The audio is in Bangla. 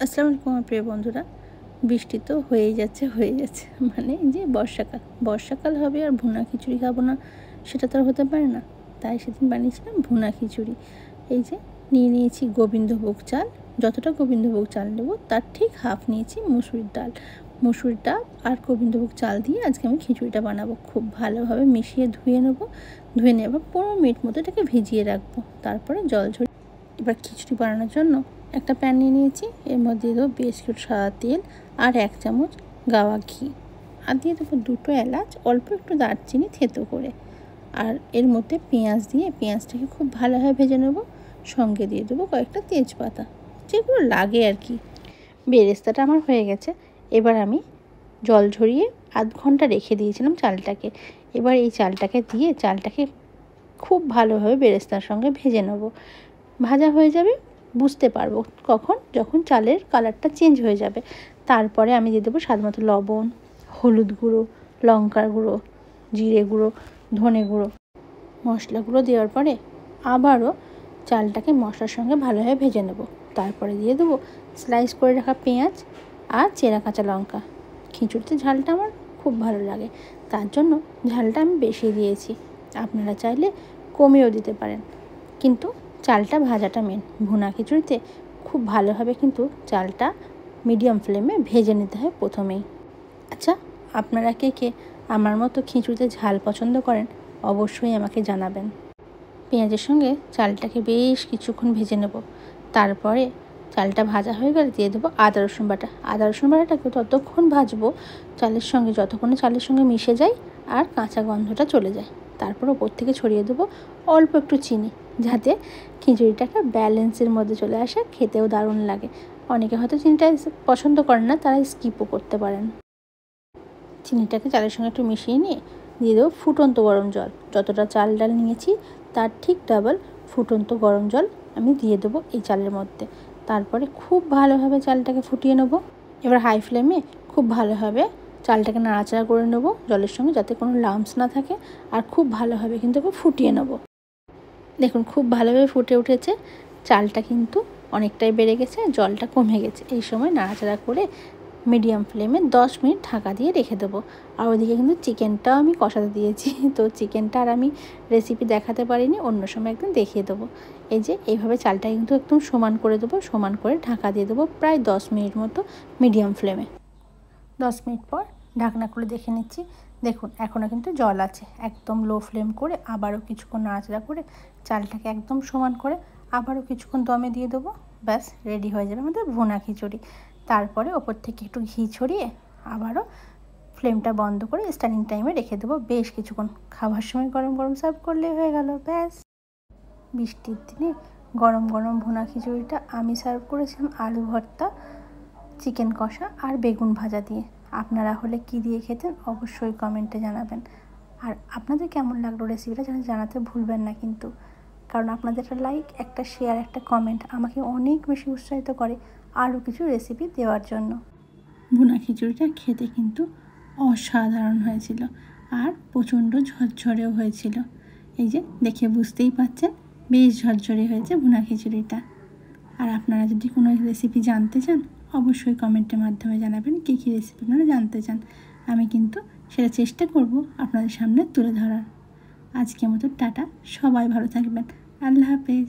আসসালামু আলাইকুম আমার প্রিয় বন্ধুরা। বৃষ্টি তো হয়েই যাচ্ছে মানে এই যে বর্ষাকাল হবে আর ভুনা খিচুড়ি খাবো না সেটা তো আর হতে পারে না। তাই সেদিন বানিয়েছিলাম ভুনা খিচুড়ি। এই যে নিয়েছি গোবিন্দভোগ চাল। যতটা গোবিন্দভোগ চাল নেব তার ঠিক হাফ নিয়েছি মুসুরির ডাল। মুসুরির ডাল আর গোবিন্দভোগ চাল দিয়ে আজকে আমি খিচুড়িটা বানাবো। খুব ভালোভাবে মিশিয়ে ধুয়ে নেব। ধুয়ে নেবার 15 মিনিট মতো এটাকে ভিজিয়ে রাখবো। তারপরে জল ঝরিয়ে এবার খিচুড়ি বানানোর জন্য একটা প্যান নিয়ে নিয়েছি। এর মধ্যে দেবো বেশ কিছু সাদা তেল আর 1 চামচ গাওয়া ঘি, আর দিয়ে দেবো 2টো এলাচ, অল্প একটু দারচিনি থেতো করে। আর এর মধ্যে পেঁয়াজ দিয়ে পেঁয়াজটাকে খুব ভালোভাবে ভেজে নেব। সঙ্গে দিয়ে দেবো কয়েকটা তেজপাতা, যেগুলো লাগে আর কি। বেরেস্তাটা আমার হয়ে গেছে। এবার আমি জল ঝরিয়ে আধ ঘন্টা রেখে দিয়েছিলাম চালটাকে। এবার এই চালটাকে দিয়ে চালটাকে খুব ভালোভাবে বেরেস্তার সঙ্গে ভেজে নেব। ভাজা হয়ে যাবে, বুঝতে পারবো কখন, যখন চালের কালারটা চেঞ্জ হয়ে যাবে। তারপরে আমি দিয়ে দেবো স্বাদ মতো লবণ, হলুদ গুঁড়ো, লঙ্কার গুঁড়ো, জিরে গুঁড়ো, ধনে গুঁড়ো। মশলাগুলো দেওয়ার পরে আবারও চালটাকে মশলার সঙ্গে ভালোভাবে ভেজে নেব। তারপরে দিয়ে দেবো স্লাইস করে রাখা পেঁয়াজ আর চেরা কাঁচা লঙ্কা। খিচুড়িতে ঝালটা আমার খুব ভালো লাগে, তার জন্য ঝালটা আমি বেশি দিয়েছি। আপনারা চাইলে কমিয়েও দিতে পারেন, কিন্তু চালটা ভাজাটা মেন। ভুনা খিচুড়িতে খুব ভালোভাবে কিন্তু চালটা মিডিয়াম ফ্লেমে ভেজে নিতে হয় প্রথমেই। আচ্ছা, আপনারা কে কে আমার মতো খিচুড়িতে ঝাল পছন্দ করেন অবশ্যই আমাকে জানাবেন। পেঁয়াজের সঙ্গে চালটাকে বেশ কিছুক্ষণ ভেজে নেব। তারপরে চালটা ভাজা হয়ে গেলে দিয়ে দেবো আদা রসুন বাটা। আদা রসুন বাটাটাকে ততক্ষণ ভাজবো চালের সঙ্গে, যতক্ষণে চালের সঙ্গে মিশে যায় আর কাঁচা গন্ধটা চলে যায়। তারপর ওপর থেকে ছড়িয়ে দেবো অল্প একটু চিনি, যাতে খিচুড়িটাকে ব্যালেন্সের মধ্যে চলে আসে, খেতেও দারুণ লাগে। অনেকে হয়তো চিনিটা পছন্দ করেন না, তারা স্কিপও করতে পারেন। চিনিটাকে চালের সঙ্গে একটু মিশিয়ে নিয়ে দিয়ে দেবো ফুটন্ত গরম জল। যতটা চাল ডাল নিয়েছি তার ঠিক ডাবল ফুটন্ত গরম জল আমি দিয়ে দেবো এই চালের মধ্যে। তারপরে খুব ভালোভাবে চালটাকে ফুটিয়ে নেব। এবার হাই ফ্লেমে খুব ভালোভাবে চালটাকে নাড়াচাড়া করে নেব জলের সঙ্গে, যাতে কোনো লাম্পস না থাকে। আর খুব ভালোভাবে কিন্তু ফুটিয়ে নেব। দেখুন খুব ভালোভাবে ফুটে উঠেছে, চালটা কিন্তু অনেকটাই বেড়ে গেছে, জলটা কমে গেছে। এই সময় নাড়াচাড়া করে মিডিয়াম ফ্লেমে 10 মিনিট ঢাকা দিয়ে রেখে দেবো। আর ওইদিকে কিন্তু চিকেনটাও আমি কষাতে দিয়েছি, তো চিকেনটা আর আমি রেসিপি দেখাতে পারিনি, অন্য সময় একদিন দেখিয়ে দেবো। এই যে এইভাবে চালটা কিন্তু একদম সমান করে দেবো, সমান করে ঢাকা দিয়ে দেবো প্রায় 10 মিনিট মতো মিডিয়াম ফ্লেমে। 10 মিনিট পর ঢাকনা খুলে দেখে নিচ্ছি। দেখুন এখনও কিন্তু জল আছে। একদম লো ফ্লেম করে আবারও কিছুক্ষণ নাড়াচাড়া করে চালটাকে একদম সমান করে আবারও কিছুক্ষণ দমে দিয়ে দেবো। ব্যাস রেডি হয়ে যাবে আমাদের ভুনা খিচুড়ি। তারপরে ওপর থেকে একটু ঘি ছড়িয়ে আবারও ফ্লেমটা বন্ধ করে স্ট্যান্ডিং টাইমে রেখে দেবো বেশ কিছুক্ষণ। খাবার সময় গরম গরম সার্ভ করলে হয়ে গেল। ব্যাস, বৃষ্টির দিনে গরম গরম ভুনা খিচুড়িটা আমি সার্ভ করেছিলাম আলু ভর্তা, চিকেন কষা আর বেগুন ভাজা দিয়ে। আপনারা হলে কি দিয়ে খেতেন অবশ্যই কমেন্টে জানাবেন। আর আপনাদের কেমন লাগলো রেসিপিটা জানাতে ভুলবেন না কিন্তু, কারণ আপনাদের একটা লাইক, একটা শেয়ার, একটা কমেন্ট আমাকে অনেক বেশি উৎসাহিত করে আরও কিছু রেসিপি দেওয়ার জন্য। ভুনা খিচুড়িটা খেতে কিন্তু অসাধারণ হয়েছিল আর প্রচণ্ড ঝরঝরেও হয়েছিল। এই যে দেখে বুঝতেই পাচ্ছেন বেশ ঝরঝরে হয়েছে ভুনা খিচুড়িটা। আর আপনারা যদি কোনো রেসিপি জানতে চান অবশ্যই কমেন্টের মাধ্যমে জানাবেন কী কী রেসিপি আপনারা জানতে চান। আমি কিন্তু সেটা চেষ্টা করব আপনাদের সামনে তুলে ধরার। আজকের মতো টাটা, সবাই ভালো থাকবেন। আল্লাহ হাফেজ।